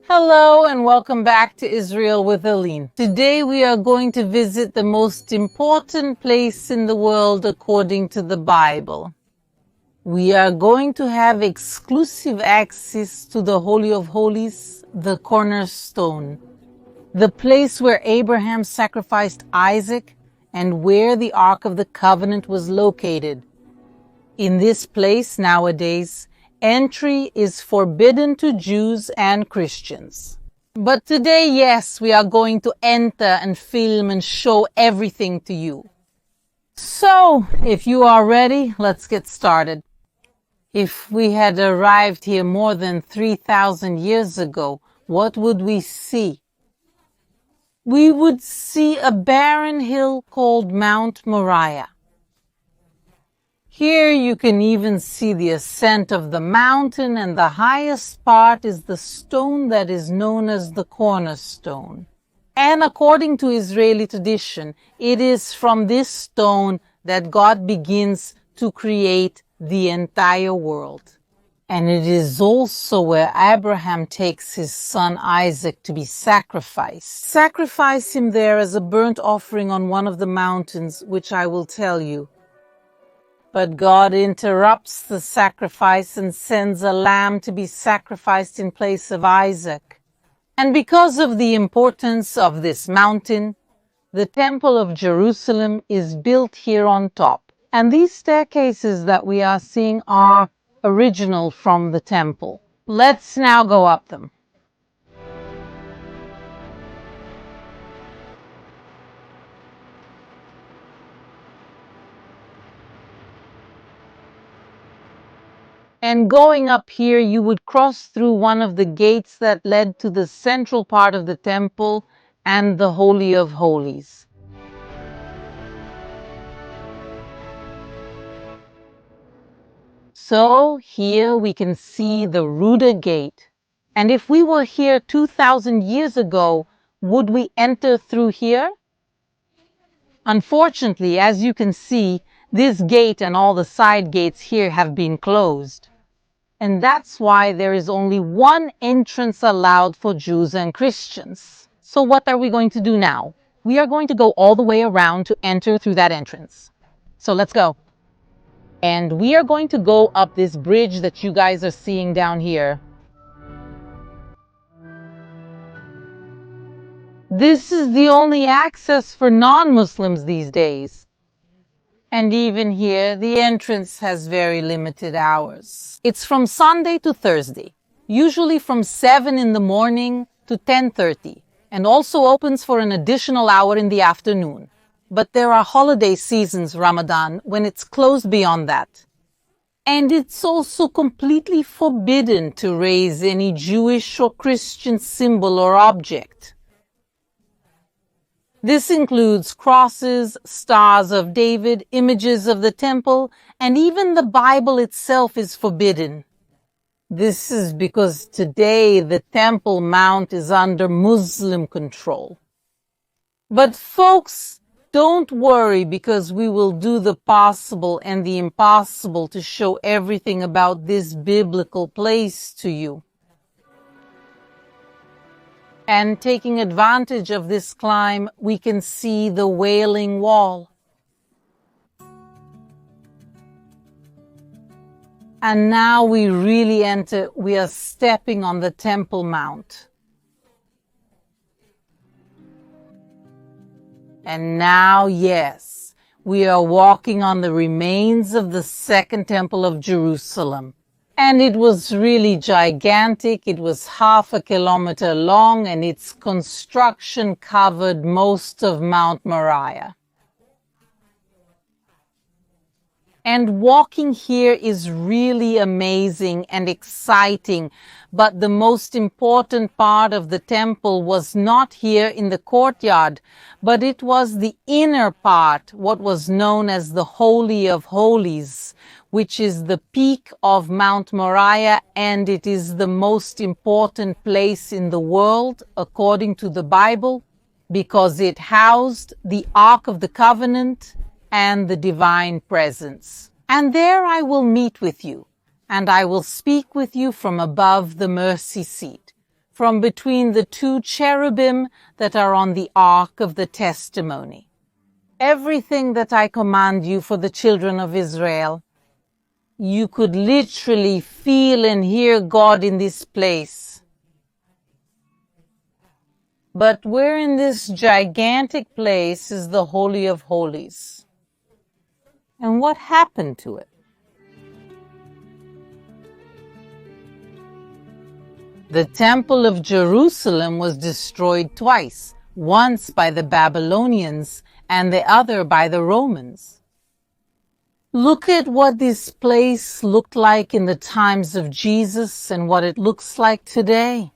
Hello and welcome back to Israel with Aline. Today we are going to visit the most important place in the world according to the Bible. We are going to have exclusive access to the Holy of Holies, the cornerstone, the place where Abraham sacrificed Isaac and where the Ark of the Covenant was located. In this place nowadays, entry is forbidden to Jews and Christians. But today, yes, we are going to enter and film and show everything to you. So, if you are ready, let's get started. If we had arrived here more than 3,000 years ago, what would we see? We would see a barren hill called Mount Moriah. Here you can even see the ascent of the mountain, and the highest part is the stone that is known as the cornerstone. And according to Israeli tradition, it is from this stone that God begins to create the entire world. And it is also where Abraham takes his son Isaac to be sacrificed. Sacrifice him there as a burnt offering on one of the mountains, which I will tell you. But God interrupts the sacrifice and sends a lamb to be sacrificed in place of Isaac. And because of the importance of this mountain, the Temple of Jerusalem is built here on top. And these staircases that we are seeing are original from the temple. Let's now go up them. And going up here, you would cross through one of the gates that led to the central part of the temple and the Holy of Holies. So here we can see the Ruder Gate. And if we were here 2,000 years ago, would we enter through here? Unfortunately, as you can see, this gate and all the side gates here have been closed. And that's why there is only one entrance allowed for Jews and Christians. So what are we going to do now? We are going to go all the way around to enter through that entrance. So let's go. And we are going to go up this bridge that you guys are seeing down here. This is the only access for non-Muslims these days. And even here, the entrance has very limited hours. It's from Sunday to Thursday, usually from 7 in the morning to 10:30, and also opens for an additional hour in the afternoon. But there are holiday seasons, Ramadan, when it's closed beyond that. And it's also completely forbidden to raise any Jewish or Christian symbol or object. This includes crosses, stars of David, images of the temple, and even the Bible itself is forbidden. This is because today the Temple Mount is under Muslim control. But folks, don't worry, because we will do the possible and the impossible to show everything about this biblical place to you. And taking advantage of this climb, we can see the Wailing Wall. And now we really enter, we are stepping on the Temple Mount. And now, yes, we are walking on the remains of the Second Temple of Jerusalem. And it was really gigantic. It was 0.5 kilometer long, and its construction covered most of Mount Moriah. And walking here is really amazing and exciting, but the most important part of the temple was not here in the courtyard, but it was the inner part, what was known as the Holy of Holies, which is the peak of Mount Moriah, and it is the most important place in the world, according to the Bible, because it housed the Ark of the Covenant and the divine presence. And there I will meet with you, and I will speak with you from above the mercy seat. from between the two cherubim that are on the ark of the testimony. Everything that I command you for the children of Israel, you could literally feel and hear God in this place. But where in this gigantic place is the Holy of Holies? And what happened to it? The Temple of Jerusalem was destroyed twice, once by the Babylonians and the other by the Romans. Look at what this place looked like in the times of Jesus and what it looks like today.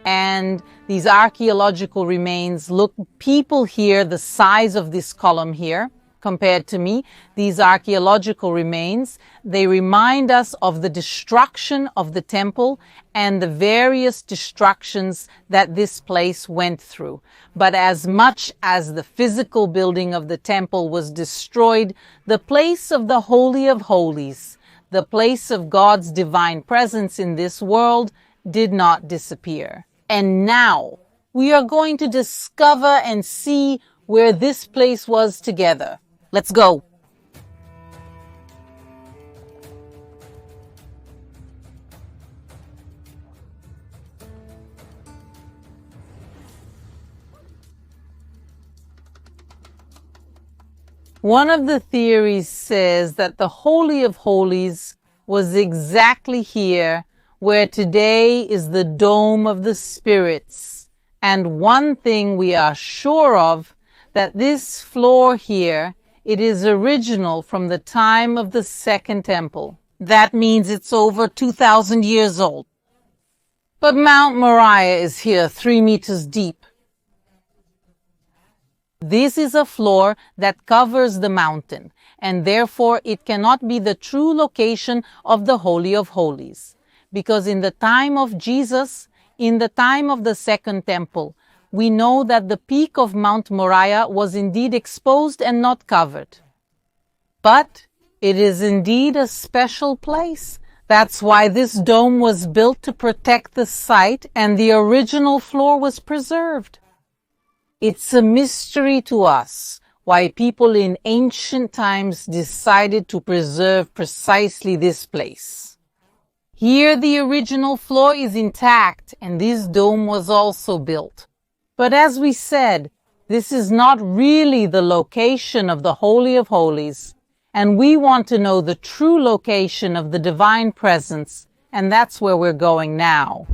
And these archaeological remains, look, people here, the size of this column here, compared to me, these archaeological remains, they remind us of the destruction of the temple and the various destructions that this place went through. But as much as the physical building of the temple was destroyed, the place of the Holy of Holies, the place of God's divine presence in this world, did not disappear. And now we are going to discover and see where this place was together. Let's go. One of the theories says that the Holy of Holies was exactly here where today is the Dome of the Spirits. And one thing we are sure of, that this floor here, it is original from the time of the Second Temple. That means it's over 2,000 years old. But Mount Moriah is here 3 meters deep. This is a floor that covers the mountain, and therefore it cannot be the true location of the Holy of Holies. Because in the time of Jesus, in the time of the Second Temple, we know that the peak of Mount Moriah was indeed exposed and not covered. But it is indeed a special place. That's why this dome was built to protect the site and the original floor was preserved. It's a mystery to us why people in ancient times decided to preserve precisely this place. Here the original floor is intact and this dome was also built. But as we said, this is not really the location of the Holy of Holies, and we want to know the true location of the divine presence, and that's where we're going now.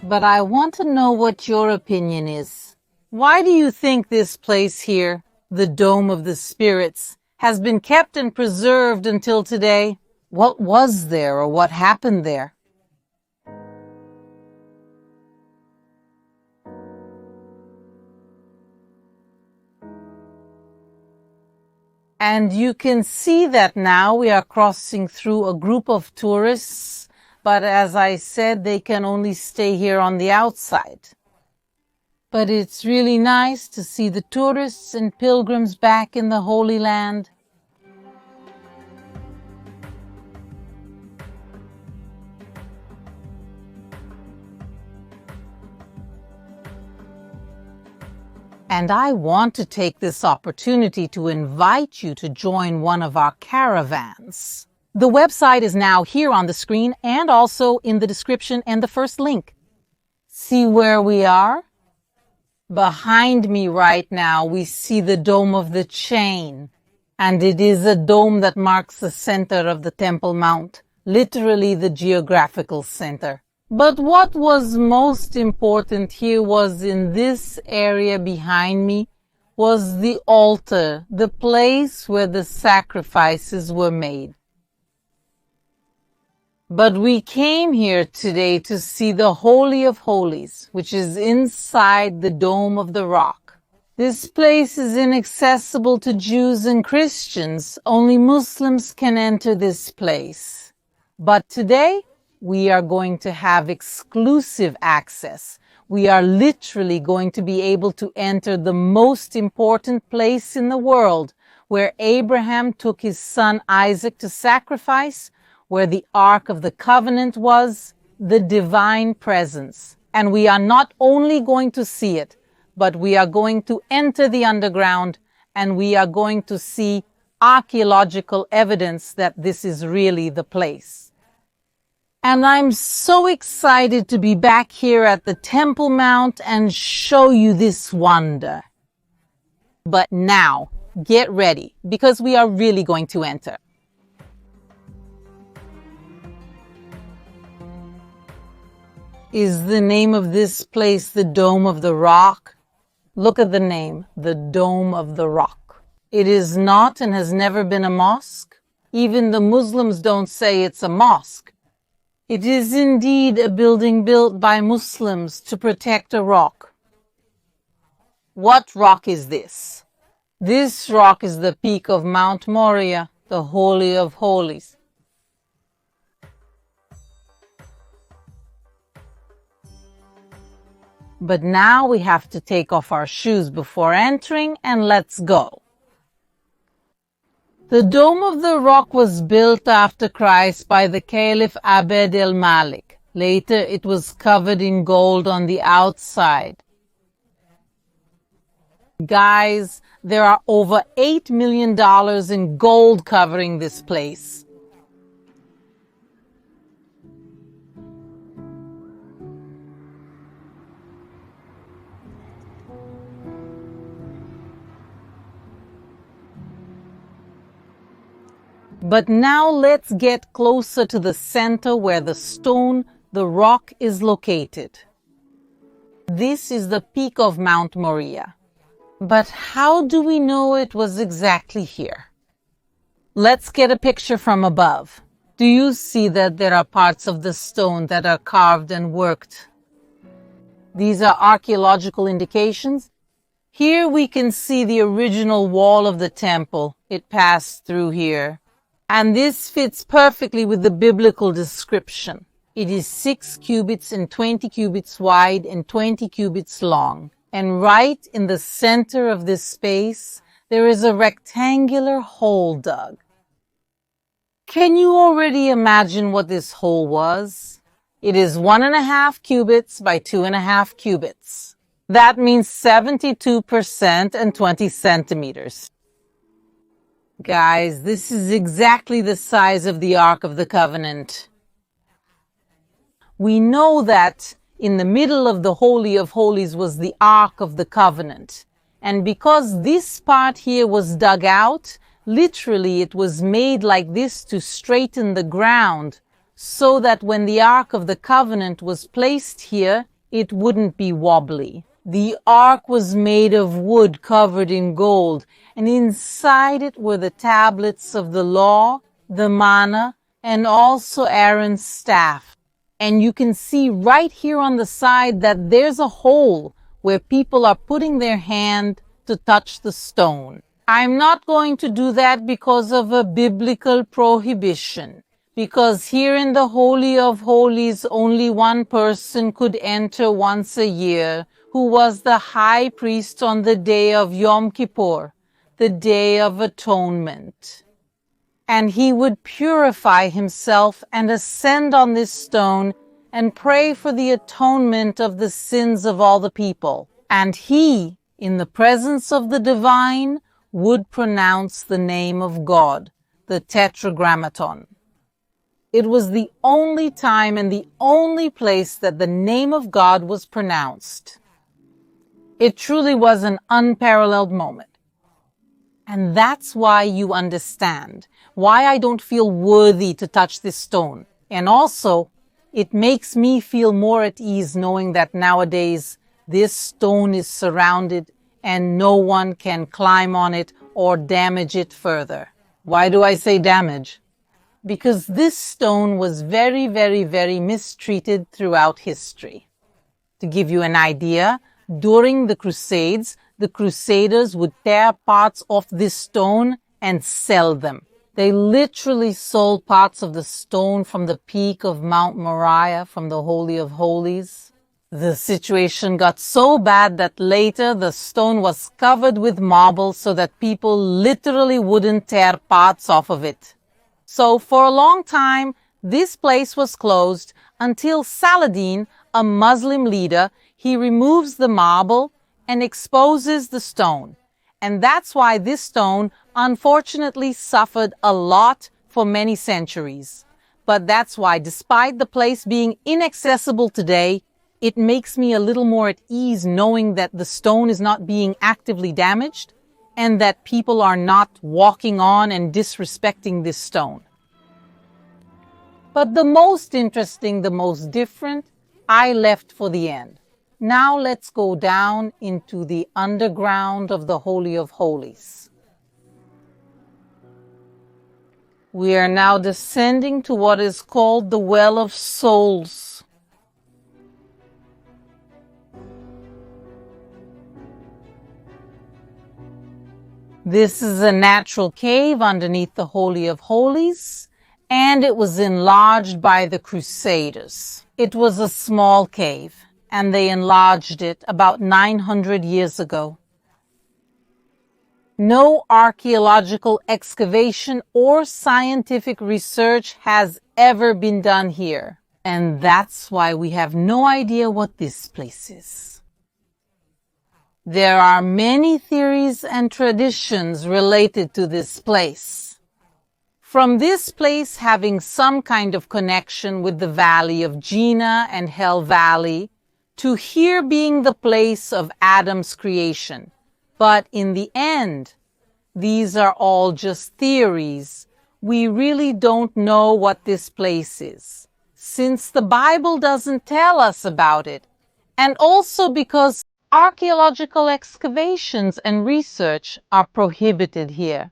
But I want to know what your opinion is. Why do you think this place here, the Dome of the Spirits, has been kept and preserved until today? What was there or what happened there? And you can see that now we are crossing through a group of tourists, but as I said, they can only stay here on the outside. But it's really nice to see the tourists and pilgrims back in the Holy Land. And I want to take this opportunity to invite you to join one of our caravans. The website is now here on the screen and also in the description and the first link. See where we are? Behind me right now, we see the Dome of the Chain. And it is a dome that marks the center of the Temple Mount, literally the geographical center. But what was most important here was in this area behind me was the altar, the place where the sacrifices were made. But we came here today to see the Holy of Holies, which is inside the Dome of the Rock. This place is inaccessible to Jews and Christians. Only Muslims can enter this place. But today, we are going to have exclusive access. We are literally going to be able to enter the most important place in the world, where Abraham took his son Isaac to sacrifice, where the Ark of the Covenant was, the divine presence. And we are not only going to see it, but we are going to enter the underground, and we are going to see archaeological evidence that this is really the place. And I'm so excited to be back here at the Temple Mount and show you this wonder. But now, get ready, because we are really going to enter. Is the name of this place the Dome of the Rock? Look at the name, the Dome of the Rock. It is not and has never been a mosque. Even the Muslims don't say it's a mosque. It is indeed a building built by Muslims to protect a rock. What rock is this? This rock is the peak of Mount Moriah, the Holy of Holies. But now we have to take off our shoes before entering, and let's go. The Dome of the Rock was built after Christ by the Caliph Abd el-Malik. Later it was covered in gold on the outside. Guys, there are over $8 million in gold covering this place. But now let's get closer to the center where the stone, the rock, is located. This is the peak of Mount Moriah. But how do we know it was exactly here? Let's get a picture from above. Do you see that there are parts of the stone that are carved and worked? These are archaeological indications. Here we can see the original wall of the temple. It passed through here. And this fits perfectly with the biblical description. It is 6 cubits and 20 cubits wide and 20 cubits long. And right in the center of this space, there is a rectangular hole dug. Can you already imagine what this hole was? It is 1.5 cubits by 2.5 cubits. That means 72% and 20 centimeters. Guys, this is exactly the size of the Ark of the Covenant. We know that in the middle of the Holy of Holies was the Ark of the Covenant. And because this part here was dug out, literally it was made like this to straighten the ground, so that when the Ark of the Covenant was placed here, it wouldn't be wobbly. The ark was made of wood covered in gold, and inside it were the tablets of the law, the manna, and also Aaron's staff. And you can see right here on the side that there's a hole where people are putting their hand to touch the stone. I'm not going to do that because of a biblical prohibition. Because here in the Holy of Holies, only one person could enter once a year, who was the high priest on the day of Yom Kippur, the Day of Atonement. And he would purify himself and ascend on this stone and pray for the atonement of the sins of all the people. And he, in the presence of the divine, would pronounce the name of God, the Tetragrammaton. It was the only time and the only place that the name of God was pronounced. It truly was an unparalleled moment. And that's why you understand why I don't feel worthy to touch this stone. And also, it makes me feel more at ease knowing that nowadays this stone is surrounded and no one can climb on it or damage it further. Why do I say damage? Because this stone was very, very, very mistreated throughout history. To give you an idea, during the Crusades, the Crusaders would tear parts off this stone and sell them. They literally sold parts of the stone from the peak of Mount Moriah, from the Holy of Holies. The situation got so bad that later the stone was covered with marble so that people literally wouldn't tear parts off of it. So for a long time, this place was closed until Saladin, a Muslim leader, he removes the marble and exposes the stone. And that's why this stone unfortunately suffered a lot for many centuries. But that's why, despite the place being inaccessible today, it makes me a little more at ease knowing that the stone is not being actively damaged and that people are not walking on and disrespecting this stone. But the most interesting, the most different, I left for the end. Now let's go down into the underground of the Holy of Holies. We are now descending to what is called the Well of Souls. This is a natural cave underneath the Holy of Holies, and it was enlarged by the Crusaders. It was a small cave, and they enlarged it about 900 years ago. No archaeological excavation or scientific research has ever been done here, and that's why we have no idea what this place is. There are many theories and traditions related to this place. From this place having some kind of connection with the Valley of Jina and Hell Valley, to here being the place of Adam's creation. But in the end, these are all just theories. We really don't know what this place is, since the Bible doesn't tell us about it, and also because archaeological excavations and research are prohibited here.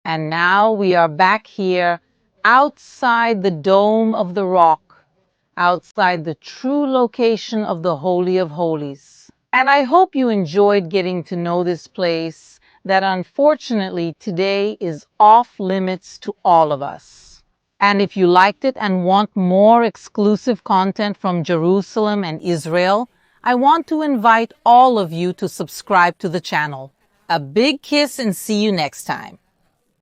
And now we are back here outside the Dome of the Rock, outside the true location of the Holy of Holies. And I hope you enjoyed getting to know this place that unfortunately today is off limits to all of us. And if you liked it and want more exclusive content from Jerusalem and Israel, I want to invite all of you to subscribe to the channel. A big kiss and see you next time.